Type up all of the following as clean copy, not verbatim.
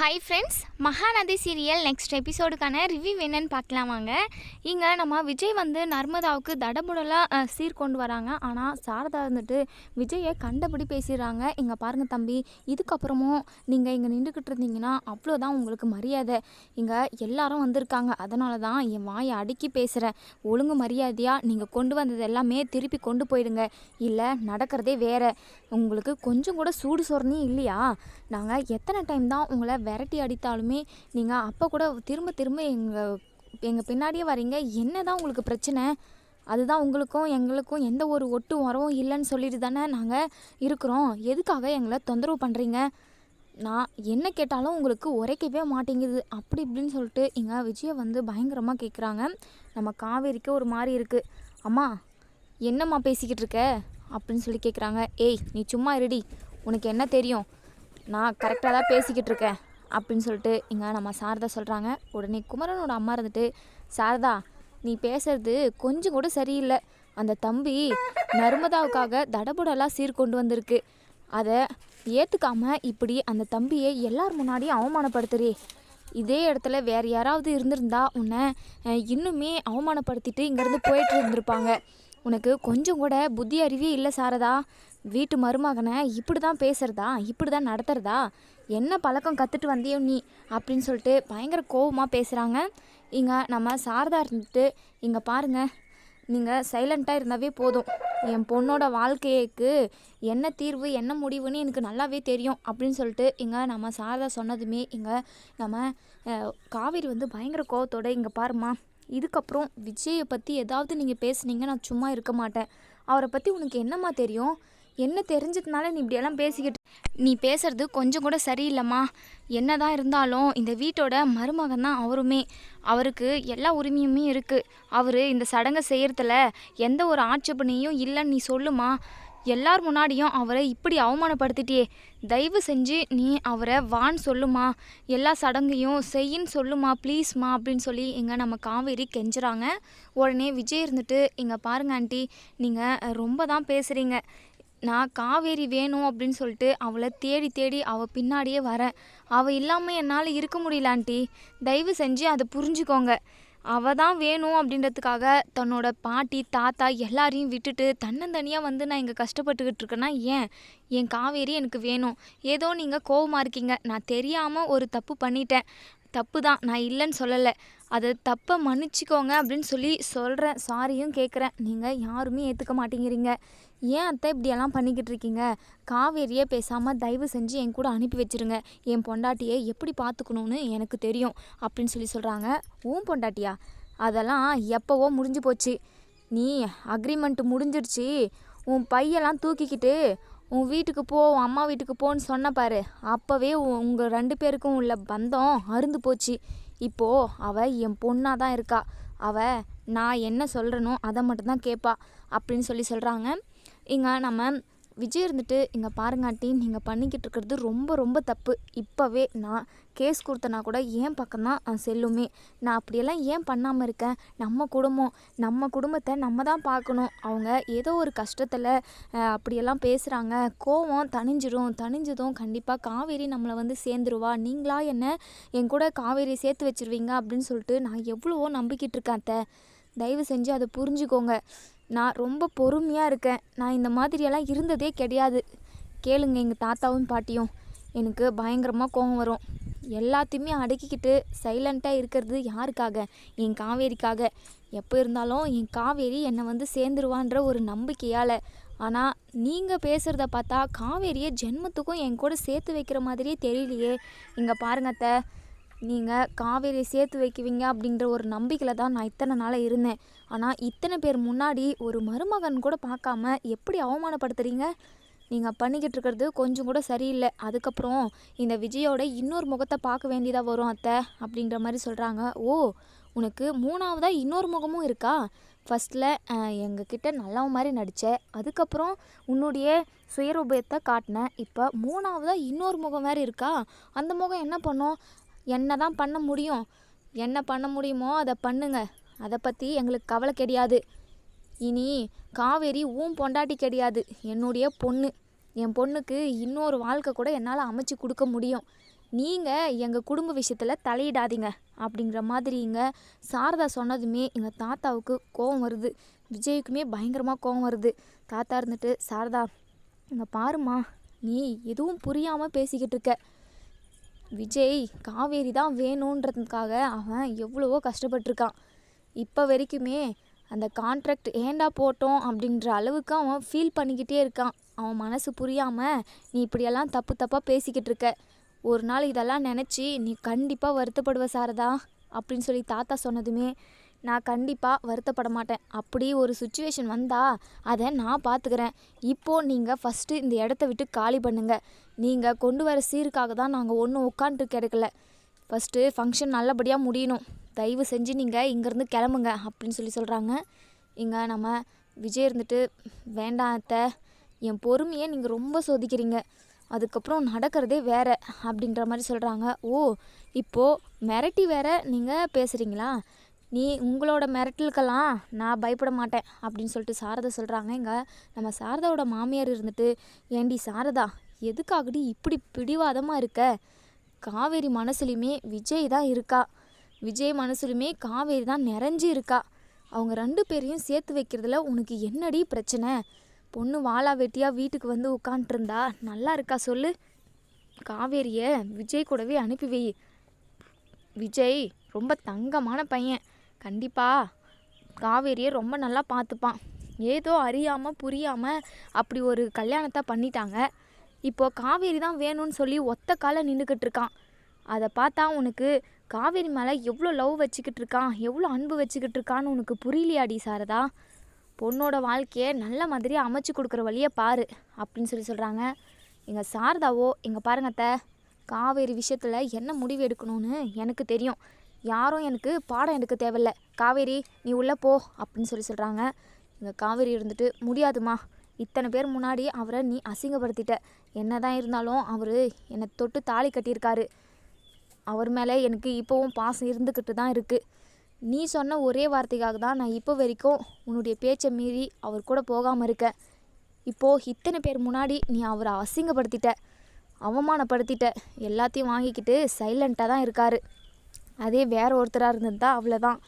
Hi friends, Mahanadhi serial next எபிசோடுக்கான review என்னன்னு பார்க்கலாம் வாங்க. இங்கே நம்ம விஜய் வந்து நர்மதாவுக்கு தடபுடலாக சீர் கொண்டு வராங்க. ஆனால் சாரதா இருந்துட்டு விஜயை கண்டபடி பேசிடுறாங்க. இங்கே பாருங்கள் தம்பி, இதுக்கப்புறமும் நீங்கள் இங்கே நின்றுக்கிட்டு இருந்தீங்கன்னா அவ்வளோதான் உங்களுக்கு மரியாதை. இங்கே எல்லாரும் வந்திருக்காங்க, அதனால தான் என் வாயை அடுக்கி பேசுகிறேன். ஒழுங்கு மரியாதையாக நீங்கள் கொண்டு வந்தது எல்லாமே திருப்பி கொண்டு போயிடுங்க, இல்லை நடக்கிறதே வேறு. உங்களுக்கு கொஞ்சம் கூட சூடு சொரணி இல்லையா? நாங்கள் எத்தனை டைம் தான் உங்களை விரட்டி அடித்தாலுமே நீங்கள் அப்போ கூட திரும்ப திரும்ப எங்கள் பின்னாடியே வரீங்க. என்ன தான் உங்களுக்கு பிரச்சனை? அதுதான் உங்களுக்கும் எங்களுக்கும் எந்த ஒரு ஒட்டு உறவும் இல்லைன்னு சொல்லிட்டு தானே நாங்கள் இருக்கிறோம். எதுக்காக எங்களை தொந்தரவு பண்ணுறீங்க? நான் என்ன கேட்டாலும் உங்களுக்கு உரைக்கவே மாட்டேங்குது, அப்படி இப்படின்னு சொல்லிட்டு இங்கே விஜயை வந்து பயங்கரமாக கேட்குறாங்க. நம்ம காவேரிக்கு ஒரு மாதிரி இருக்குது. அம்மா என்னம்மா பேசிக்கிட்டு இருக்க அப்படின்னு சொல்லி கேட்குறாங்க. ஏய் நீ சும்மா இருடி, உனக்கு என்ன தெரியும், நான் கரெக்டாக தான் பேசிக்கிட்டு இருக்கேன் அப்படின்னு சொல்லிட்டு இங்கே நம்ம சாரதா சொல்கிறாங்க. உடனே குமரனோட அம்மா இருந்துட்டு, சாரதா நீ பேசுறது கொஞ்சம் கூட சரியில்லை. அந்த தம்பி நர்மதாவுக்காக தடபுடலாக சீர் கொண்டு வந்திருக்கு. அதை ஏற்றுக்காமல் இப்படி அந்த தம்பியை எல்லார் முன்னாடியும் அவமானப்படுத்துறே. இதே இடத்துல வேறு யாராவது இருந்திருந்தா உன்னை இன்னுமே அவமானப்படுத்திட்டு இங்கேருந்து போயிட்டு இருந்திருப்பாங்க. உனக்கு கொஞ்சம் கூட புத்தி அறிவே இல்லை சாரதா. வீட்டு மருமகனை இப்படி தான் பேசுகிறதா, இப்படி தான் நடத்துகிறதா? என்ன பழக்கம் கற்றுட்டு வந்தியோ நீ அப்படின்னு சொல்லிட்டு பயங்கர கோபமாக பேசுகிறாங்க. இங்கே நம்ம சாரதா இருந்துட்டு, இங்கே பாருங்கள், நீங்கள் சைலண்ட்டாக இருந்தாவே போதும். என் பொண்ணோட வாழ்க்கைக்கு என்ன தீர்வு என்ன முடிவுன்னு எனக்கு நல்லாவே தெரியும் அப்படின்னு சொல்லிட்டு இங்கே நம்ம சாரதா சொன்னதுமே இங்கே நம்ம காவேரி வந்து பயங்கர கோவத்தோடு, இங்கே பாருமா, இதுக்கப்புறம் விஜயை பற்றி ஏதாவது நீங்கள் பேசுனீங்க நான் சும்மா இருக்க மாட்டேன். அவரை பற்றி உனக்கு என்னம்மா தெரியும்? என்ன தெரிஞ்சதுனால நீ இப்படியெல்லாம் பேசிக்கிட்டு நீ பேசுறது கொஞ்சம் கூட சரியில்லைம்மா. என்ன தான் இருந்தாலும் இந்த வீட்டோட மருமகன் தான் அவருமே. அவருக்கு எல்லா உரிமையுமே இருக்குது. அவர் இந்த சடங்கை செய்கிறதுல எந்த ஒரு ஆட்சேபனையும் இல்லைன்னு நீ சொல்லுமா. எல்லார் முன்னாடியும் அவரை இப்படி அவமானப்படுத்திட்டியே, தயவு செஞ்சு நீ அவரை வான்னு சொல்லுமா, எல்லா சடங்கையும் செய்யின்னு சொல்லுமா ப்ளீஸ்மா அப்படின்னு சொல்லி இங்கே நம்ம காவேரி கெஞ்சுறாங்க. உடனே விஜய் இருந்துட்டு, இங்கே பாருங்க ஆண்டி, நீங்கள் ரொம்ப தான் பேசுகிறீங்க. நான் காவேரி வேணும் அப்படின்னு சொல்லிட்டு அவளை தேடி தேடி அவள் பின்னாடியே வரேன். அவள் இல்லாமல் என்னால் இருக்க முடியல ஆண்டி, தயவு செஞ்சு அதை புரிஞ்சுக்கோங்க. அவள் தான் வேணும் அப்படின்றதுக்காக தன்னோட பாட்டி தாத்தா எல்லாரையும் விட்டுட்டு தன்னந்தனியாக வந்து நான் இங்கே கஷ்டப்பட்டுக்கிட்டு இருக்கேன்னா ஏன்? என் காவேரி எனக்கு வேணும். ஏதோ நீங்கள் கோவமாக இருக்கீங்க, நான் தெரியாமல் ஒரு தப்பு பண்ணிட்டேன், தப்பு தான், நான் இல்லைன்னு சொல்லலை, அதை தப்பை மன்னிச்சிக்கோங்க அப்படின்னு சொல்லி சொல்கிறேன், சாரியும் கேட்குறேன். நீங்கள் யாருமே ஏற்றுக்க மாட்டேங்கிறீங்க. ஏன் அத்தை இப்படியெல்லாம் பண்ணிக்கிட்டு இருக்கீங்க? காவேரியே பேசாமல் தயவு செஞ்சு என் கூட அனுப்பி வச்சுருங்க. என் பொண்டாட்டியை எப்படி பார்த்துக்கணுன்னு எனக்கு தெரியும் அப்படின்னு சொல்லி சொல்கிறாங்க. உன் பொண்டாட்டியா? அதெல்லாம் எப்போவோ முடிஞ்சு போச்சு. நீ அக்ரிமெண்ட் முடிஞ்சிடுச்சு. உன் பையெல்லாம் தூக்கிக்கிட்டு உன் வீட்டுக்கு போ, உன் அம்மா வீட்டுக்கு போன்னு சொன்ன பாரு, அப்போவே உங்கள் 2 பேருக்கும் உள்ள பந்தம் அருந்து போச்சு. இப்போது அவள் என் பொண்ணாக தான் இருக்கா. அவள் நான் என்ன சொல்கிறனோ அதை மட்டும்தான் கேட்பா அப்படின்னு சொல்லி சொல்கிறாங்க. இங்கே நம்ம விஜய் இருந்துட்டு, இங்கே பாருங்காட்டி, நீங்கள் பண்ணிக்கிட்டு இருக்கிறது ரொம்ப ரொம்ப தப்பு. இப்போவே நான் கேஸ் கொடுத்தனா கூட என் பக்கம்தான் செல்லுமே. நான் அப்படியெல்லாம் ஏன் பண்ணாமல் இருக்கேன்? நம்ம குடும்பத்தை நம்ம தான் பார்க்கணும். அவங்க ஏதோ ஒரு கஷ்டத்தில் அப்படியெல்லாம் பேசுகிறாங்க. கோவம் தணிஞ்சதும் கண்டிப்பாக காவேரி நம்மளை வந்து சேர்ந்துருவா. நீங்களா என்ன என் கூட காவேரி சேர்த்து வச்சுருவீங்க அப்படின்னு சொல்லிட்டு நான் எவ்வளவோ நம்பிக்கிட்டு இருக்கேன் அத்தை. தயவு செஞ்சு அதை புரிஞ்சுக்கோங்க. நான் ரொம்ப பொறுமையாக இருக்கேன். நான் இந்த மாதிரியெல்லாம் இருந்ததே கிடையாது. கேளுங்க எங்கள் தாத்தாவும் பாட்டியும், எனக்கு பயங்கரமாக கோபம் வரும். எல்லாத்தையுமே அடக்கிக்கிட்டு சைலண்ட்டாக இருக்கிறது யாருக்காக? என் காவேரிக்காக. எப்போ இருந்தாலும் என் காவேரி என்னை வந்து சேர்ந்துருவான்ற ஒரு நம்பிக்கையால். ஆனால் நீங்கள் பேசுகிறத பார்த்தா காவேரியை ஜென்மத்துக்கும் என் கூட சேர்த்து வைக்கிற மாதிரியே தெரியலையே. இங்கே பாருங்கத்த, நீங்கள் காவேரியை சேர்த்து வைக்குவீங்க அப்படின்ற ஒரு நம்பிக்கையில் தான் நான் இத்தனை நாளாக இருந்தேன். ஆனால் இத்தனை பேர் முன்னாடி ஒரு மருமகன் கூட பார்க்காம எப்படி அவமானப்படுத்துகிறீங்க? நீங்கள் பண்ணிக்கிட்டு இருக்கிறது கொஞ்சம் கூட சரியில்லை. அதுக்கப்புறம் இந்த விஜயோட இன்னொரு முகத்தை பார்க்க வேண்டியதாக வரும் அத்தை அப்படின்ற மாதிரி சொல்கிறாங்க. ஓ, உனக்கு 3ஆவதாக இன்னொரு முகமும் இருக்கா? ஃபஸ்ட்டில் எங்ககிட்ட நல்லவ மாதிரி நடித்த, அதுக்கப்புறம் உன்னுடைய சுயரூபத்தை காட்டினேன், இப்போ 3ஆவதாக இன்னொரு முகம் வேறு இருக்கா? அந்த முகம் என்ன பண்ணும்? என்ன தான் பண்ண முடியும்? என்ன பண்ண முடியுமோ அதை பண்ணுங்க. அதை பற்றி எங்களுக்கு கவலை கிடையாது. இனி காவேரி உன் பொண்டாட்டி கிடையாது, என்னுடைய பொண்ணு. என் பொண்ணுக்கு இன்னொரு வாழ்க்கை கூட என்னால் அமைச்சு கொடுக்க முடியும். நீங்கள் எங்கள் குடும்ப விஷயத்தில் தலையிடாதீங்க அப்படிங்கிற மாதிரிங்க சாரதா சொன்னதுமே எங்கள் தாத்தாவுக்கு கோவம் வருது. விஜய்க்குமே பயங்கரமாக கோவம் வருது. தாத்தா இருந்துட்டு, சாரதா இங்கே பாருமா, நீ எதுவும் புரியாமல் பேசிக்கிட்டு இருக்க. விஜய் காவேரி தான் வேணுன்றதுக்காக அவன் எவ்வளவோ கஷ்டப்பட்டிருக்கான். இப்போ வரைக்குமே அந்த கான்ட்ராக்ட் ஏண்டா போட்டோம் அப்படின்ற அளவுக்கு அவன் ஃபீல் பண்ணிக்கிட்டே இருக்கான். அவன் மனசு புரியாமல் நீ இப்படியெல்லாம் தப்பு தப்பாக பேசிக்கிட்டு இருக்க. ஒரு நாள் இதெல்லாம் நினச்சி நீ கண்டிப்பாக வருத்தப்படுவ சாரதா அப்படின்னு சொல்லி தாத்தா சொன்னதுமே, நான் கண்டிப்பாக வருத்தப்பட மாட்டேன். அப்படி ஒரு சுச்சுவேஷன் வந்தால் அதை நான் பார்த்துக்கிறேன். இப்போது நீங்கள் ஃபஸ்ட்டு இந்த இடத்த விட்டு காலி பண்ணுங்கள். நீங்கள் கொண்டு வர சீருக்காக தான் நாங்கள் ஒன்றும் உட்காந்துட்டு கிடக்கல. ஃபஸ்ட்டு ஃபங்க்ஷன் நல்லபடியாக முடியணும். தயவு செஞ்சு நீங்கள் இங்கேருந்து கிளம்புங்க அப்படின்னு சொல்லி சொல்கிறாங்க. இங்கே நம்ம விஜய் இருந்துட்டு, வேண்டாம் அத்தை, என் பொறுமையை நீங்கள் ரொம்ப சோதிக்கிறீங்க, அதுக்கப்புறம் நடக்கிறதே வேறு அப்படின்ற மாதிரி சொல்கிறாங்க. ஓ, இப்போது மிரட்டி வேற நீங்கள் பேசுகிறீங்களா? நீ உங்களோட மிரட்டலுக்கெல்லாம் நான் பயப்பட மாட்டேன் அப்படின்னு சொல்லிட்டு சாரதா சொல்கிறாங்க. இங்கே நம்ம சாரதாவோட மாமியார் இருந்துட்டு, ஏண்டி சாரதா, எதுக்காகடி இப்படி பிடிவாதமாக இருக்க? காவேரி மனசுலையுமே விஜய் தான் இருக்கா, விஜய் மனசுலையுமே காவேரி தான் நிறைஞ்சி இருக்கா. அவங்க 2 பேரையும் சேர்த்து வைக்கிறதுல உனக்கு என்னடி பிரச்சனை? பொண்ணு வாளா வெட்டியாக வீட்டுக்கு வந்து உட்காண்ட்ருந்தா நல்லா இருக்கா சொல்லு? காவேரியை விஜய் கூடவே அனுப்பி வை. விஜய் ரொம்ப தங்கமான பையன், கண்டிப்பாக காவேரியை ரொம்ப நல்லா பார்த்துப்பான். ஏதோ அறியாமல் புரியாமல் அப்படி ஒரு கல்யாணத்தை பண்ணிட்டாங்க. இப்போது காவேரி தான் வேணும்னு சொல்லி ஒத்த காலை நின்றுக்கிட்டு இருக்கான். அதை பார்த்தா உனக்கு காவேரி மேலே எவ்வளோ லவ் வச்சுக்கிட்டு இருக்கான், எவ்வளோ அன்பு வச்சுக்கிட்டு இருக்கான்னு உனக்கு புரியலையாடி சாரதா? பொண்ணோட வாழ்க்கையை நல்ல மாதிரி அமைச்சு கொடுக்குற வழியை பாரு அப்படின்னு சொல்லி சொல்கிறாங்க. எங்கள் சாரதாவோ, எங்கள் பாருங்கத்த, காவேரி விஷயத்தில் என்ன முடிவு எடுக்கணும்னு எனக்கு தெரியும். யாரும் எனக்கு பாடம் எடுக்க தேவையில்ல. காவேரி நீ உள்ளே போ அப்படின்னு சொல்லி சொல்கிறாங்க. எங்கள் காவேரி இருந்துட்டு, முடியாதுமா, இத்தனை பேர் முன்னாடி அவரை நீ அசிங்கப்படுத்திட்ட. என்ன தான் இருந்தாலும் அவர் என்னை தொட்டு தாலி கட்டியிருக்காரு. அவர் மேலே எனக்கு இப்போவும் பாசம் இருந்துக்கிட்டு தான் இருக்குது. நீ சொன்ன ஒரே வார்த்தைக்காக தான் நான் இப்போ வரைக்கும் உன்னுடைய பேச்சை மீறி அவர் கூட போகாமல் இருக்கேன். இப்போது இத்தனை பேர் முன்னாடி நீ அவரை அசிங்கப்படுத்திட்ட, அவமானப்படுத்திட்ட. எல்லாத்தையும் வாங்கிக்கிட்டு சைலண்ட்டாக தான் இருக்கார். அதே வேற ஒருத்தராக இருந்தது தான் அவ்வளோதான்.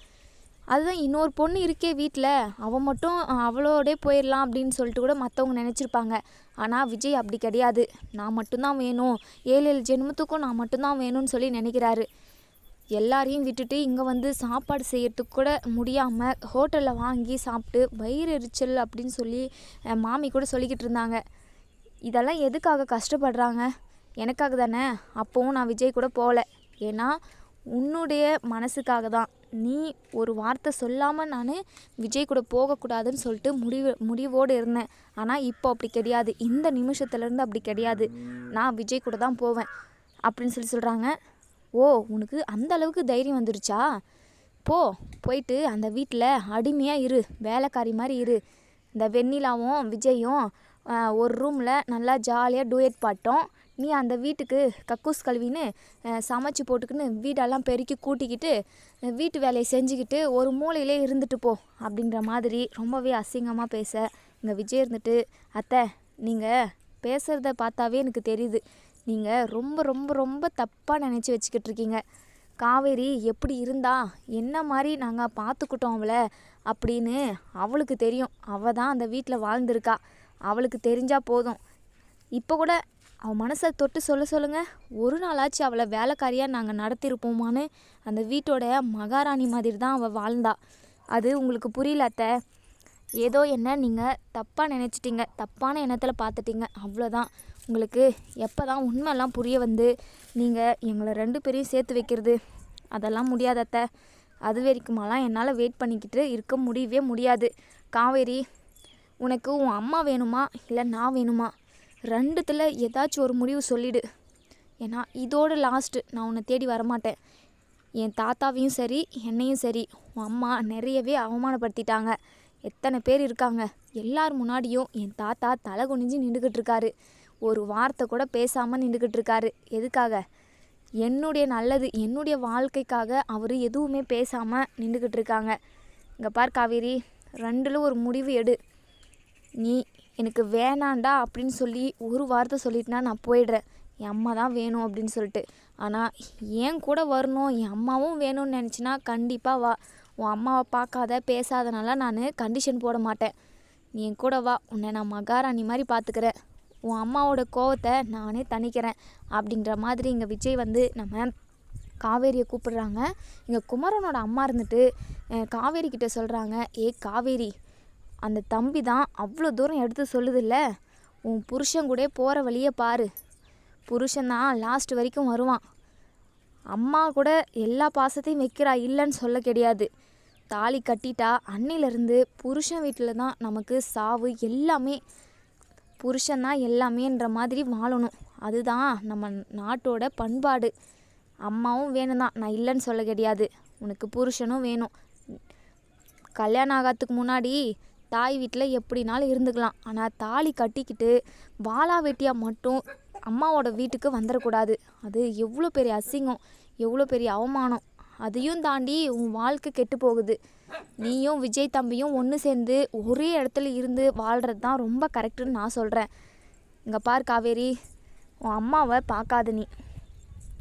அதுதான் இன்னொரு பொண்ணு இருக்கே வீட்டில், அவன் மட்டும் அவளோடே போயிடலாம் அப்படின்னு சொல்லிட்டு கூட மற்றவங்க நினச்சிருப்பாங்க. ஆனால் விஜய் அப்படி கிடையாது. நான் மட்டும்தான் வேணும், 7 ஜென்மத்துக்கும் நான் மட்டும்தான் வேணும்னு சொல்லி நினைக்கிறாரு. எல்லாரையும் விட்டுட்டு இங்கே வந்து சாப்பாடு செய்யறதுக்கு கூட முடியாமல் ஹோட்டலில் வாங்கி சாப்பிட்டு வயிறு எரிச்சல் அப்படின்னு சொல்லி மாமி கூட சொல்லிக்கிட்டு இருந்தாங்க. இதெல்லாம் எதுக்காக கஷ்டப்படுறாங்க? எனக்காக தானே. அப்போவும் நான் விஜய் கூட போகல. ஏன்னா உன்னுடைய மனசுக்காக தான். நீ ஒரு வார்த்தை சொல்லாமல் நான் விஜய் கூட போகக்கூடாதுன்னு சொல்லிட்டு முடிவோடு இருந்தேன். ஆனால் இப்போ அப்படி கிடையாது. இந்த நிமிஷத்துலேருந்து அப்படி கிடையாது. நான் விஜய் கூட தான் போவேன் அப்படின்னு சொல்லி சொல்கிறாங்க. ஓ, உனக்கு அந்த அளவுக்கு தைரியம் வந்துருச்சா? போயிட்டு அந்த வீட்டில் அடிமையாக இரு, வேலைக்காரி மாதிரி இரு. இந்த வெண்ணிலாவும் விஜயும் ஒரு ரூமில் நல்லா ஜாலியாக டூயட் பாட்டோம். நீ அந்த வீட்டுக்கு கக்கூஸ் கழுவின்னு சமைச்சு போட்டுக்கின்னு வீடெல்லாம் பெருக்கி கூட்டிக்கிட்டு வீட்டு வேலையை செஞ்சுக்கிட்டு ஒரு மூலையிலே இருந்துட்டு போ அப்படின்ற மாதிரி ரொம்பவே அசிங்கமாக பேச, இங்கே விஜய் இருந்துட்டு, அத்தை, நீங்கள் பேசுகிறத பார்த்தாவே எனக்கு தெரியுது, நீங்கள் ரொம்ப ரொம்ப ரொம்ப தப்பாக நினச்சி வச்சுக்கிட்டு இருக்கீங்க. காவேரி எப்படி இருந்தா என்ன மாதிரி நாங்கள் பார்த்துக்கிட்டோம் அவளை அப்படின்னு அவளுக்கு தெரியும். அவள் தான் அந்த வீட்டில் வாழ்ந்திருக்கா. அவளுக்கு தெரிஞ்சால் போதும். இப்போ கூட அவள் மனசை தொட்டு சொல்லுங்கள், ஒரு நாளாச்சு அவளை வேலைக்காரியாக நாங்கள் நடத்தியிருப்போமான்னு. அந்த வீட்டோட மகாராணி மாதிரி தான் அவள் வாழ்ந்தா. அது உங்களுக்கு புரியல அத்தை. ஏதோ என்ன நீங்கள் தப்பாக நினச்சிட்டிங்க, தப்பான எண்ணத்தில் பார்த்துட்டிங்க, அவ்வளோதான். உங்களுக்கு எப்போ தான் உண்மையெல்லாம் புரிய வந்து நீங்கள் எங்களை 2 பேரையும் சேர்த்து வைக்கிறது? அதெல்லாம் முடியாத அத்தை. அது வரைக்குமாலாம் என்னால் வெயிட் பண்ணிக்கிட்டு இருக்க முடியவே முடியாது. காவேரி, உனக்கு உன் அம்மா வேணுமா இல்லை நான் வேணுமா? 2த்தில் ஏதாச்சும் ஒரு முடிவு சொல்லிவிடு. ஏன்னா இதோட லாஸ்ட்டு. நான் உன்னை தேடி வரமாட்டேன். என் தாத்தாவையும் சரி என்னையும் சரி உன் அம்மா நிறையவே அவமானப்படுத்திட்டாங்க. எத்தனை பேர் இருக்காங்க, எல்லார் முன்னாடியும் என் தாத்தா தலை குனிஞ்சு நின்றுக்கிட்டு இருக்காரு. ஒரு வார்த்தை கூட பேசாமல் நின்றுக்கிட்டு இருக்காரு. எதுக்காக? என்னுடைய நல்லது, என்னுடைய வாழ்க்கைக்காக அவர் எதுவுமே பேசாமல் நின்றுக்கிட்டு இருக்காங்க. இங்கே பார் காவேரி, 2ல் ஒரு முடிவு எடு. நீ எனக்கு வேணாண்டா அப்படின்னு சொல்லி ஒரு வார்த்தை சொல்லிட்டுனா நான் போயிடுறேன். என் அம்மா தான் வேணும் அப்படின்னு சொல்லிட்டு. ஆனால் என் கூட வரணும், என் அம்மாவும் வேணும்னு நினச்சின்னா கண்டிப்பாக வா. உன் அம்மாவை பார்க்காத பேசாதனால நான் கண்டிஷன் போட மாட்டேன். நீ என் கூட வா, உன்னை நான் மகாராணி மாதிரி பார்த்துக்கிறேன், உன் அம்மாவோட கோவத்தை நானே தணிக்கிறேன் அப்படின்ற மாதிரி இங்கே விஜய் வந்து நம்ம காவேரியை கூப்பிடுறாங்க. இங்கே குமரனோட அம்மா இருந்துட்டு காவேரி கிட்ட சொல்கிறாங்க, காவேரி, அந்த தம்பி தான் அவ்வளோ தூரம் எடுத்து சொல்லுதில்ல, உன் புருஷன் கூட போகிற வழியை பாரு, புருஷன்தான் லாஸ்ட் வரைக்கும் வருவான், அம்மா கூட எல்லா பாசத்தையும் வைக்கிறா, இல்லைன்னு சொல்ல கிடையாது, தாலி கட்டிட்டா அன்னிலேருந்து புருஷன் வீட்டில் தான் நமக்கு சாவு எல்லாமே, புருஷன்தான் எல்லாமேன்ற மாதிரி வாழணும், அதுதான் நம்ம நாட்டோட பண்பாடு, அம்மாவும் வேணும் தான், நான் இல்லைன்னு சொல்ல கிடையாது, உனக்கு புருஷனும் வேணும், கல்யாணம் ஆகாததுக்கு முன்னாடி தாய் வீட்டில் எப்படினாலும் இருந்துக்கலாம், ஆனால் தாலி கட்டிக்கிட்டு வாலா வெட்டியாக மட்டும் அம்மாவோட வீட்டுக்கு வந்துடக்கூடாது, அது எவ்வளோ பெரிய அசிங்கம், எவ்வளோ பெரிய அவமானம், அதையும் தாண்டி உன் வாழ்க்கை கெட்டு போகுது, நீயும் விஜய் தம்பியும் ஒன்று சேர்ந்து ஒரே இடத்துல இருந்து வாழ்கிறது தான் ரொம்ப கரெக்டுன்னு நான் சொல்கிறேன். இங்கே பார் காவேரி, உன் அம்மாவை பார்க்காத, நீ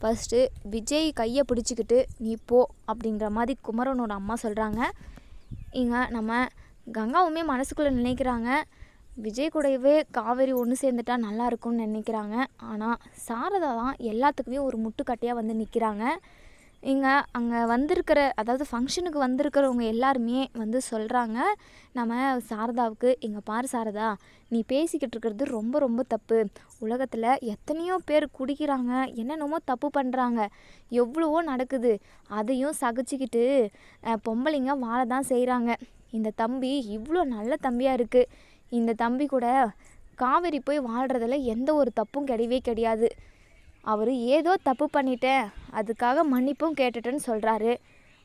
ஃபஸ்ட்டு விஜய் கையை பிடிச்சிக்கிட்டு நீ போ அப்படின்ற மாதிரி குமரனோட அம்மா சொல்கிறாங்க. இங்கே நம்ம கங்காவுமே மனசுக்குள்ளே நினைக்கிறாங்க, விஜய் கூடவே காவேரி ஒன்று சேர்ந்துட்டா நல்லா இருக்கும்னு நினைக்கிறாங்க. ஆனால் சாரதா தான் எல்லாத்துக்குமே ஒரு முட்டுக்கட்டையாக வந்து நிற்கிறாங்க. இங்கே அங்கே வந்திருக்கிற, அதாவது ஃபங்க்ஷனுக்கு வந்திருக்கிறவங்க எல்லாருமே வந்து சொல்கிறாங்க நம்ம சாரதாவுக்கு, இங்கே பாரு சாரதா, நீ பேசிக்கிட்டு இருக்கிறது ரொம்ப ரொம்ப தப்பு, உலகத்தில் எத்தனையோ பேர் குடிக்கிறாங்க, என்னென்னமோ தப்பு பண்ணுறாங்க, எவ்வளவோ நடக்குது, அதையும் சகிச்சுக்கிட்டு பொம்பளைங்க வாழ தான் செய்கிறாங்க, இந்த தம்பி இவ்வளோ நல்ல தம்பியாக இருக்குது, இந்த தம்பி கூட காவேரி போய் வாழ்கிறதுல எந்த ஒரு தப்பும் கிடையவே கிடையாது, அவர் ஏதோ தப்பு பண்ணிட்டேன் அதுக்காக மன்னிப்பும் கேட்டுட்டேன்னு சொல்கிறாரு,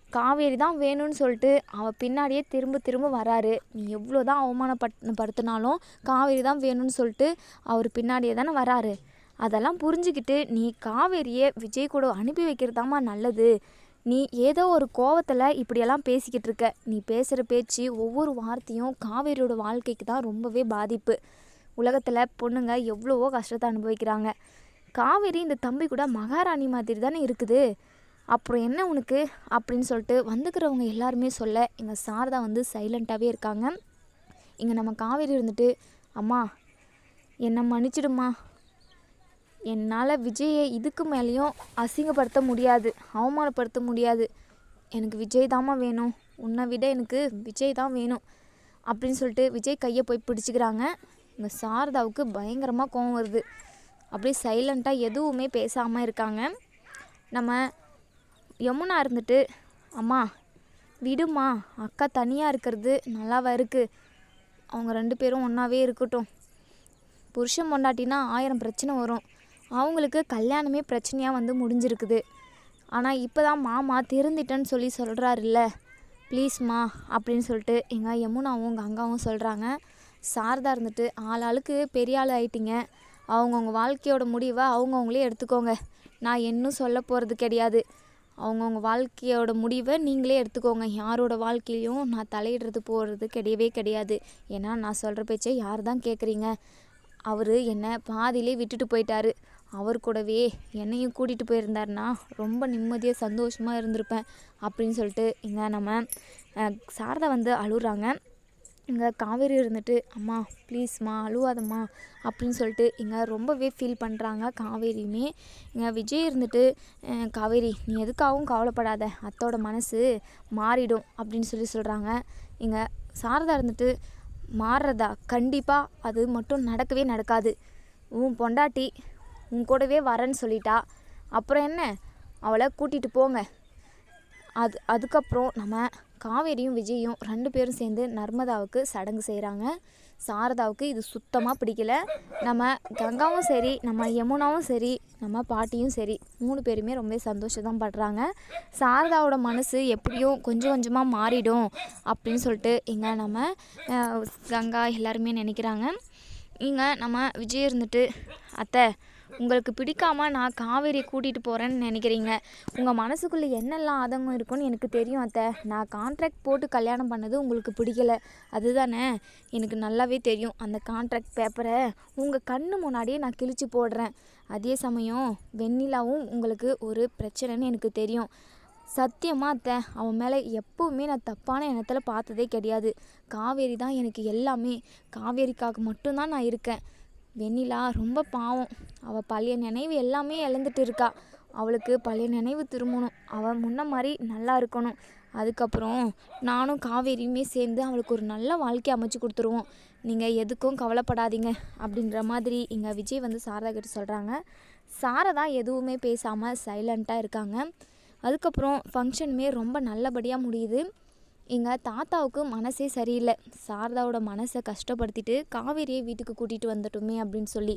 காவேரி தான் வேணும்னு சொல்லிட்டு அவள் பின்னாடியே திரும்ப திரும்ப வராரு, நீ எவ்வளோ தான் அவமானப்படுத்தினாலும் காவேரி தான் வேணும்னு சொல்லிட்டு அவர் பின்னாடியே தானே வராரு, அதெல்லாம் புரிஞ்சுக்கிட்டு நீ காவேரியை விஜய் கூட அனுப்பி வைக்கிறதாம்மா நல்லது, நீ ஏதோ ஒரு கோவத்தில் இப்படியெல்லாம் பேசிக்கிட்டு இருக்க, நீ பேசுகிற பேச்சு ஒவ்வொரு வார்த்தையும் காவேரியோட வாழ்க்கைக்கு தான் ரொம்பவே பாதிப்பு, உலகத்தில் பொண்ணுங்க எவ்வளவோ கஷ்டத்தை அனுபவிக்கிறாங்க, காவேரி இந்த தம்பி கூட மகாராணி மாதிரி தானே இருக்குது, அப்புறம் என்ன உனக்கு அப்படின்னு சொல்லிட்டு வந்துக்கிறவங்க எல்லாருமே சொல்ல இங்கே சாரதா வந்து சைலண்ட்டாகவே இருக்காங்க. இங்கே நம்ம காவேரி இருந்துட்டு, அம்மா என்னை மன்னிச்சிடுமா, என்னால் விஜயை இதுக்கு மேலேயும் அசிங்கப்படுத்த முடியாது, அவமானப்படுத்த முடியாது, எனக்கு விஜய் தாம்மா வேணும், உன்னை விட எனக்கு விஜய் தான் வேணும் அப்படின்னு சொல்லிட்டு விஜய் கையை போய் பிடிச்சிக்கிறாங்க. இங்கே சாரதாவுக்கு பயங்கரமாக கோவம் வருது, அப்படியே சைலண்ட்டாக எதுவுமே பேசாமல் இருக்காங்க. நம்ம யமுனா இருந்துட்டு, அம்மா விடுமா, அக்கா தனியாக இருக்கிறது நல்லாவா இருக்குது, அவங்க 2 பேரும் ஒன்றாவே இருக்கட்டும், புருஷன் பொண்டாட்டினா 1000 பிரச்சனை வரும், அவங்களுக்கு கல்யாணமே பிரச்சனையாக வந்து முடிஞ்சிருக்குது, ஆனால் இப்போ தான் மாமா திருந்திட்டேன்னு சொல்லி சொல்கிறாருல்ல, ப்ளீஸ்மா அப்படின்னு சொல்லிட்டு எங்கள் யமுனாவும் கங்காவும் சொல்கிறாங்க. சாரதா இருந்துட்டு, ஆளாளுக்கு பெரிய ஆள் ஆயிட்டிங்க, அவங்கவுங்க வாழ்க்கையோட முடிவை அவங்கவுங்களே எடுத்துக்கோங்க, நான் இன்னும் சொல்ல போகிறது கிடையாது, அவங்கவுங்க வாழ்க்கையோட முடிவை நீங்களே எடுத்துக்கோங்க, யாரோட வாழ்க்கையிலையும் நான் தலையிடுறது போகிறது கிடையவே கிடையாது, ஏன்னா நான் சொல்கிற பேச்சை யார் தான் கேட்குறீங்க, அவர் என்னை பாதியிலே விட்டுட்டு போயிட்டாரு, அவர் கூடவே என்னையும் கூட்டிகிட்டு போயிருந்தாருன்னா ரொம்ப நிம்மதியாக சந்தோஷமாக இருந்திருப்பேன் அப்படின்னு சொல்லிட்டு இங்கே நம்ம சாரதா வந்து அழுகுறாங்க. இங்கே காவேரி இருந்துட்டு, அம்மா ப்ளீஸ்மா அழுவாதம்மா அப்படின்னு சொல்லிட்டு இங்கே ரொம்பவே ஃபீல் பண்ணுறாங்க காவேரியுமே. இங்கே விஜய் இருந்துட்டு, காவேரி நீ எதுக்காகவும் கவலைப்படாத, அத்தோட மனசு மாறிடும் அப்படின்னு சொல்லி சொல்கிறாங்க. இங்கே சாரதா இருந்துட்டு, மாறுறதா கண்டிப்பாக அது மட்டும் நடக்கவே நடக்காது, உன் பொண்டாட்டி உன் கூடவே வரேன்னு சொல்லிட்டா, அப்புறம் என்ன, அவளை கூட்டிகிட்டு போங்க, அதுக்கப்புறம் நம்ம காவேரியும் விஜயும் 2 பேரும் சேர்ந்து நர்மதாவுக்கு சடங்கு செய்கிறாங்க. சாரதாவுக்கு இது சுத்தமாக பிடிக்கல, நம்ம கங்காவும் சரி, நம்ம யமுனாவும் சரி, நம்ம பாட்டியும் சரி, 3 பேருமே ரொம்ப சந்தோஷம் படுறாங்க. சாரதாவோட மனசு எப்படியும் கொஞ்சம் கொஞ்சமாக மாறிடும் அப்படின்னு சொல்லிட்டு இங்கே நம்ம கங்கா எல்லாருமே நினைக்கிறாங்க. இங்கே நம்ம விஜய் இருந்துட்டு, அத்தை உங்களுக்கு பிடிக்காமல் நான் காவேரியை கூட்டிகிட்டு போகிறேன்னு நினைக்கிறீங்க. உங்கள் மனசுக்குள்ளே என்னெல்லாம் ஆதங்கம் இருக்குன்னு எனக்கு தெரியும் அத்தை. நான் கான்ட்ராக்ட் போட்டு கல்யாணம் பண்ணது உங்களுக்கு பிடிக்கல அதுதானே? எனக்கு நல்லாவே தெரியும். அந்த கான்ட்ராக்ட் பேப்பரை உங்கள் கண்ணு முன்னாடியே நான் கிழிச்சு போடுறேன். அதே சமயம் வெண்ணிலாவும் உங்களுக்கு ஒரு பிரச்சனைன்னு எனக்கு தெரியும். சத்தியமாக அத்தை, அவன் மேலே எப்போவுமே நான் தப்பான எண்ணத்தில் பார்த்ததே கிடையாது. காவேரி தான் எனக்கு எல்லாமே. காவேரிக்காக மட்டும்தான் நான் இருக்கேன். வெண்ணிலா ரொம்ப பாவம். அவள் பழைய நினைவு எல்லாமே இழந்துட்டு இருக்கா. அவளுக்கு பழைய நினைவு திரும்பணும். அவள் முன்ன மாதிரி நல்லா இருக்கணும். அதுக்கப்புறம் நானும் காவேரியுமே சேர்ந்து அவளுக்கு ஒரு நல்ல வாழ்க்கை அமைச்சு கொடுத்துருவோம். நீங்கள் எதுக்கும் கவலைப்படாதீங்க அப்படின்ற மாதிரி இங்கே விஜய் வந்து சாரதா கிட்ட சொல்கிறாங்க. சாரதா எதுவுமே பேசாமல் சைலண்ட்டாக இருக்காங்க. அதுக்கப்புறம் ஃபங்க்ஷனுமே ரொம்ப நல்லபடியாக முடியுது. எங்கள் தாத்தாவுக்கு மனசே சரியில்லை. சாரதாவோட மனசை கஷ்டப்படுத்திட்டு காவேரியை வீட்டுக்கு கூட்டிகிட்டு வந்துட்டோமே அப்படின்னு சொல்லி.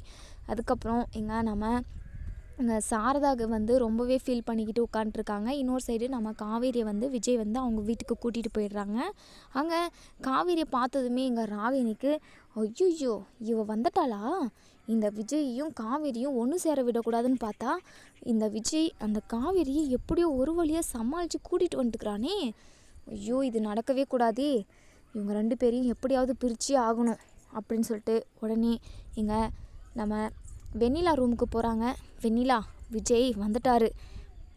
அதுக்கப்புறம் நம்ம சாரதாவுக்கு வந்து ரொம்பவே ஃபீல் பண்ணிக்கிட்டு உட்காந்துருக்காங்க. இன்னொரு சைடு நம்ம காவேரியை வந்து விஜய் வந்து அவங்க வீட்டுக்கு கூட்டிகிட்டு போயிடுறாங்க. அங்கே காவேரியை பார்த்ததுமே எங்கள் ராகினிக்கு ஐயோ இவ வந்துட்டாளா, இந்த விஜயையும் காவேரியும் ஒன்று சேர விடக்கூடாதுன்னு பார்த்தா இந்த விஜய் அந்த காவேரியை எப்படியோ ஒரு வழியாக சமாளித்து கூட்டிகிட்டு வந்துட்டுக்கிறானே. ஐயோ இது நடக்கவே கூடாதே, இவங்க 2 பேரையும் எப்படியாவது பிரிச்சே ஆகணும் அப்படின்னு சொல்லிட்டு உடனே நம்ம வெண்ணிலா ரூமுக்கு போகிறாங்க. வெண்ணிலா, விஜய் வந்துட்டாரு.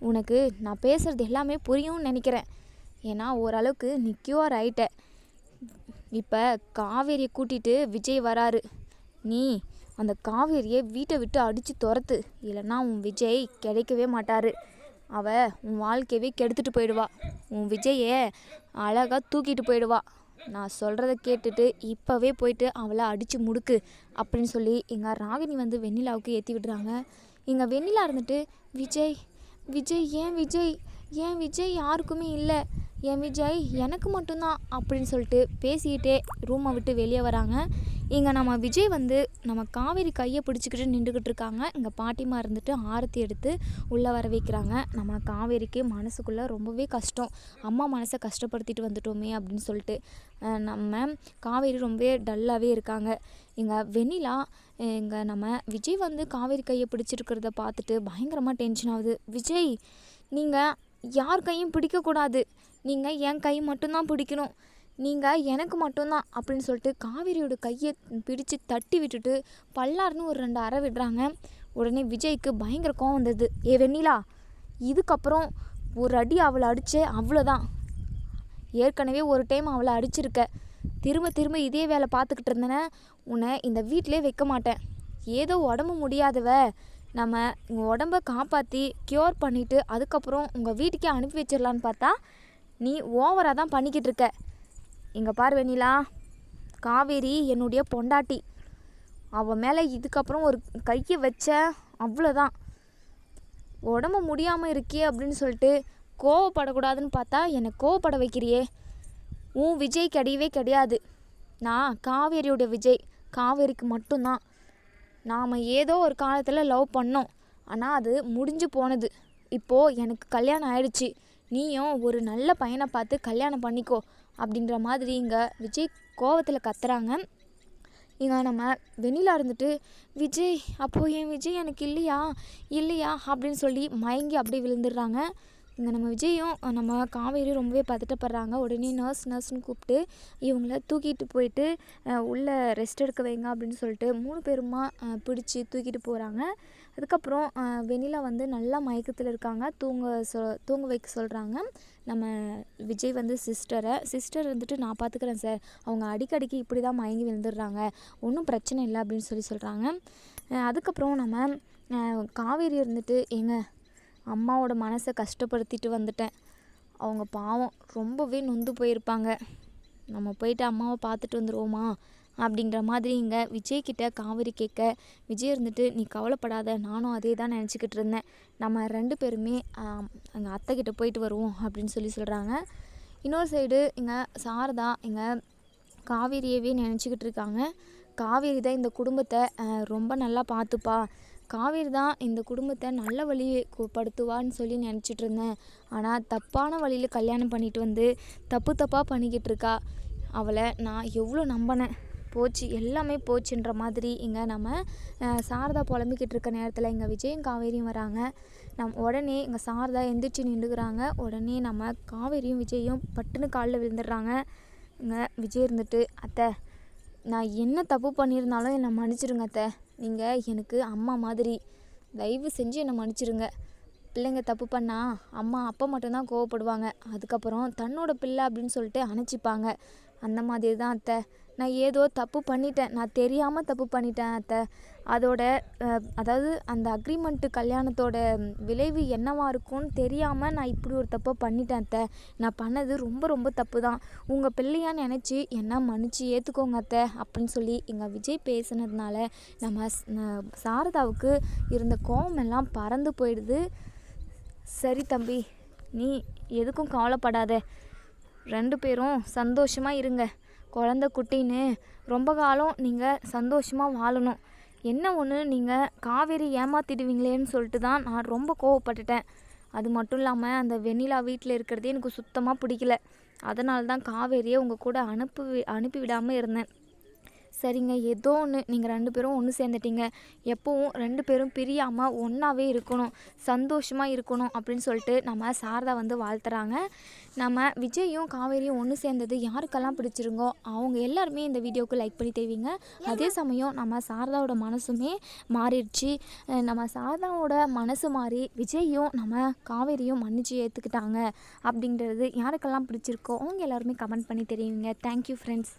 உனக்கு நான் பேசுகிறது எல்லாமே புரியும்னு நினைக்கிறேன். ஏன்னா ஓரளவுக்கு நீ க்யூர் ஆகிட்ட. இப்போ காவேரியை கூட்டிகிட்டு விஜய் வராரு. நீ அந்த காவேரியை வீட்டை விட்டு அடித்து துரத்து. இல்லைன்னா உன் விஜய் கிடைக்கவே மாட்டார். அவள் உன் வாழ்க்கையவே கெடுத்துட்டு போயிடுவா. உன் விஜயை அழகாக தூக்கிட்டு போயிடுவா. நான் சொல்கிறத கேட்டுட்டு இப்போவே போயிட்டு அவளை அடித்து முடுக்கு அப்படின்னு சொல்லி எங்கள் ராகினி வந்து வெண்ணிலாவுக்கு ஏற்றி விடுறாங்க. எங்கள் வெண்ணிலா இருந்துட்டு விஜய் விஜய் ஏன் விஜய் யாருக்குமே இல்லை, என் விஜய் எனக்கு மட்டும்தான் அப்படின்னு சொல்லிட்டு பேசிக்கிட்டே ரூமை விட்டு வெளியே வராங்க. இங்கே நம்ம விஜய் வந்து நம்ம காவேரி கையை பிடிச்சிக்கிட்டு நின்றுக்கிட்டு இருக்காங்க. இங்கே பாட்டிமா இருந்துட்டு ஆரத்தி எடுத்து உள்ளே வர வைக்கிறாங்க. நம்ம காவேரிக்கு மனசுக்குள்ளே ரொம்பவே கஷ்டம். அம்மா மனசை கஷ்டப்படுத்திட்டு வந்துட்டோமே அப்படின்னு சொல்லிட்டு நம்ம காவேரி ரொம்பவே டல்லாகவே இருக்காங்க. இங்கே வெண்ணிலா நம்ம விஜய் வந்து காவேரி கையை பிடிச்சிருக்கிறத பார்த்துட்டு பயங்கரமாக டென்ஷன் ஆகுது. விஜய், நீங்கள் யார் கையும் பிடிக்கக்கூடாது, நீங்கள் என் கை மட்டும்தான் பிடிக்கணும், நீங்கள் எனக்கு மட்டும்தான் அப்படின்னு சொல்லிட்டு காவேரியோட கையை பிடிச்சி தட்டி விட்டுட்டு பல்லார்னு ஒரு 2 அறை விடுறாங்க. உடனே விஜய்க்கு பயங்கர கோவம் வந்தது. ஏ வெண்ணிலா, இதுக்கப்புறம் ஒரு அடி அவளை அடித்தே அவ்வளோதான். ஏற்கனவே ஒரு டைம் அவளை அடிச்சிருக்க. திரும்ப இதே வேலை பார்த்துக்கிட்டு இருந்தேன்னா உன்னை இந்த வீட்டிலே வைக்க மாட்டேன். ஏதோ உடம்பு முடியாதவ நம்ம உங்கள் உடம்பை காப்பாற்றி க்யூர் பண்ணிவிட்டு அதுக்கப்புறம் உங்கள் வீட்டுக்கே அனுப்பி வச்சிடலான்னு பார்த்தா நீ ஓவராக தான் பண்ணிக்கிட்டு இருக்க. இங்கே பாரு வெண்ணிலா, காவேரி என்னுடைய பொண்டாட்டி. அவள் மேலே இதுக்கப்புறம் ஒரு கையை வச்ச அவ்வளோதான். உடம்பு முடியாமல் இருக்கியே அப்படின்னு சொல்லிட்டு கோவப்படக்கூடாதுன்னு பார்த்தா என்னை கோவப்பட வைக்கிறியே. உன் விஜய் கிடையவே கிடையாது. நான் காவேரியோட விஜய். காவேரிக்கு மட்டும்தான். நாம் ஏதோ ஒரு காலத்தில் லவ் பண்ணோம், ஆனால் அது முடிஞ்சு போனது. இப்போது எனக்கு கல்யாணம் ஆயிடுச்சு. நீயும் ஒரு நல்ல பையனை பார்த்து கல்யாணம் பண்ணிக்கோ அப்படின்ற மாதிரி இங்கே விஜய் கோவத்தில் கத்துறாங்க. இங்கே நம்ம வெண்ணிலா இருந்துட்டு விஜய், அப்போது என் விஜய் எனக்கு இல்லையா அப்படின்னு சொல்லி மயங்கி அப்படியே விழுந்துடுறாங்க. இங்கே நம்ம விஜயும் நம்ம காவேரி ரொம்பவே பதட்டப்படுறாங்க. உடனே நர்ஸ்னு கூப்பிட்டு இவங்கள தூக்கிட்டு போயிட்டு உள்ளே ரெஸ்ட் எடுக்க வைங்க அப்படின்னு சொல்லிட்டு 3 பேருமா பிடிச்சி தூக்கிட்டு போகிறாங்க. அதுக்கப்புறம் வெண்ணிலா வந்து நல்லா மயக்கத்தில் இருக்காங்க. தூங்க வைக்க சொல்கிறாங்க. நம்ம விஜய் வந்து சிஸ்டர் வந்துட்டு நான் பார்த்துக்கிறேன் சார், அவங்க அடிக்கடிக்கு இப்படி தான் மயங்கி விழுந்துடுறாங்க, ஒன்றும் பிரச்சனை இல்லை அப்படின்னு சொல்கிறாங்க. அதுக்கப்புறம் நம்ம காவேரி இருந்துட்டு அம்மாவோட மனசை கஷ்டப்படுத்திட்டு வந்துட்டேன். அவங்க பாவம் ரொம்பவே நொந்து போயிருப்பாங்க. நம்ம போயிட்டு அம்மாவை பார்த்துட்டு வந்துடுவோமா அப்படிங்கிற மாதிரி இங்கே விஜய்கிட்ட காவேரி கேட்க, விஜய் இருந்துட்டு நீ கவலைப்படாத, நானும் அதே தான் நினச்சிக்கிட்டு இருந்தேன். நம்ம 2 பேருமே எங்கள் அத்தைக்கிட்ட போயிட்டு வருவோம் அப்படின்னு சொல்கிறாங்க. இன்னொரு சைடு இங்கே சாரதா காவேரியவே நினச்சிக்கிட்டு இருக்காங்க. காவேரி தான் இந்த குடும்பத்தை ரொம்ப நல்லா பார்த்துப்பா, காவேரி தான் இந்த குடும்பத்தை நல்ல வழி படுத்துவான்னு சொல்லி நினச்சிட்டு இருந்தேன். ஆனால் தப்பான வழியில் கல்யாணம் பண்ணிட்டு வந்து தப்பாக பண்ணிக்கிட்டு இருக்கா. அவளை நான் எவ்வளோ நம்பினேன். போச்சு எல்லாமே போச்சுன்ற மாதிரி இங்கே நம்ம சாரதா புலம்பிக்கிட்டு இருக்க நேரத்தில் இங்கே விஜயும் காவேரியும் வராங்க. உடனே இங்கே சாரதா எந்திரிச்சு நின்றுக்கிறாங்க. உடனே நம்ம காவேரியும் விஜயும் பட்டுன்னு காலில் விழுந்துடுறாங்க. இங்கே விஜய் இருந்துட்டு, அத்தை நான் என்ன தப்பு பண்ணியிருந்தாலும் என்னை மன்னிச்சிடுங்க அத்தை, நீங்கள் எனக்கு அம்மா மாதிரி, தயவு செஞ்சு என்னை மன்னிச்சிடுங்க. பிள்ளைங்க தப்பு பண்ணால் அம்மா அப்பா மட்டும்தான் கோவப்படுவாங்க, அதுக்கப்புறம் தன்னோட பிள்ளை அப்படின்னு சொல்லிட்டு அணைச்சிப்பாங்க. அந்த மாதிரி தான் அத்தை, நான் ஏதோ தப்பு பண்ணிட்டேன், நான் தெரியாமல் தப்பு பண்ணிட்டேன் அத்தை. அதாவது அந்த அக்ரிமெண்ட்டு கல்யாணத்தோட விளைவு என்னவாக இருக்கும்னு தெரியாமல் நான் இப்படி ஒரு தப்பை பண்ணிட்டேன் அத்தை. நான் பண்ணது ரொம்ப ரொம்ப தப்பு தான், உங்கள் பிள்ளையான்னு நினச்சி என்ன மன்னிச்சு ஏற்றுக்கோங்க அத்தை அப்படின்னு சொல்லி எங்கள் விஜய் பேசுனதுனால நம்ம சாரதாவுக்கு இருந்த கோவமெல்லாம் பறந்து போயிடுது. சரி தம்பி, நீ எதுக்கும் கவலைப்படாத, 2 பேரும் சந்தோஷமாக இருங்க. குழந்த குட்டின்னு ரொம்ப காலம் நீங்கள் சந்தோஷமாக வாழணும். என்ன ஒன்று, நீங்கள் காவேரி ஏமாற்றிடுவீங்களேன்னு சொல்லிட்டு தான் நான் ரொம்ப கோவப்பட்டுட்டேன். அது மட்டும் இல்லாமல் அந்த வெண்ணிலா வீட்டில் இருக்கிறதே எனக்கு சுத்தமாக பிடிக்கல. அதனால தான் காவேரியை உங்கள் கூட அனுப்பி விடாமல் இருந்தேன். சரிங்க, ஏதோ ஒன்று, நீங்கள் 2 பேரும் ஒன்று சேர்ந்துட்டீங்க, எப்போவும் 2 பேரும் பிரியாமல் ஒன்றாவே இருக்கணும், சந்தோஷமாக இருக்கணும் அப்படின்னு சொல்லிட்டு நம்ம சாரதா வந்து வாழ்த்துறாங்க. நம்ம விஜயும் காவேரியும் ஒன்று சேர்ந்தது யாருக்கெல்லாம் பிடிச்சிருங்கோ அவங்க எல்லாருமே இந்த வீடியோவுக்கு லைக் பண்ணி தெரிவிங்க. அதே சமயம் நம்ம சாரதாவோட மனசுமே மாறிடுச்சு. நம்ம சாரதாவோட மனசு மாறி விஜயும் நம்ம காவேரியும் மன்னிச்சு ஏற்றுக்கிட்டாங்க அப்படிங்கிறது யாருக்கெல்லாம் பிடிச்சிருக்கோ அவங்க எல்லாருமே கமெண்ட் பண்ணி தெரிவிங்க. Thank you friends.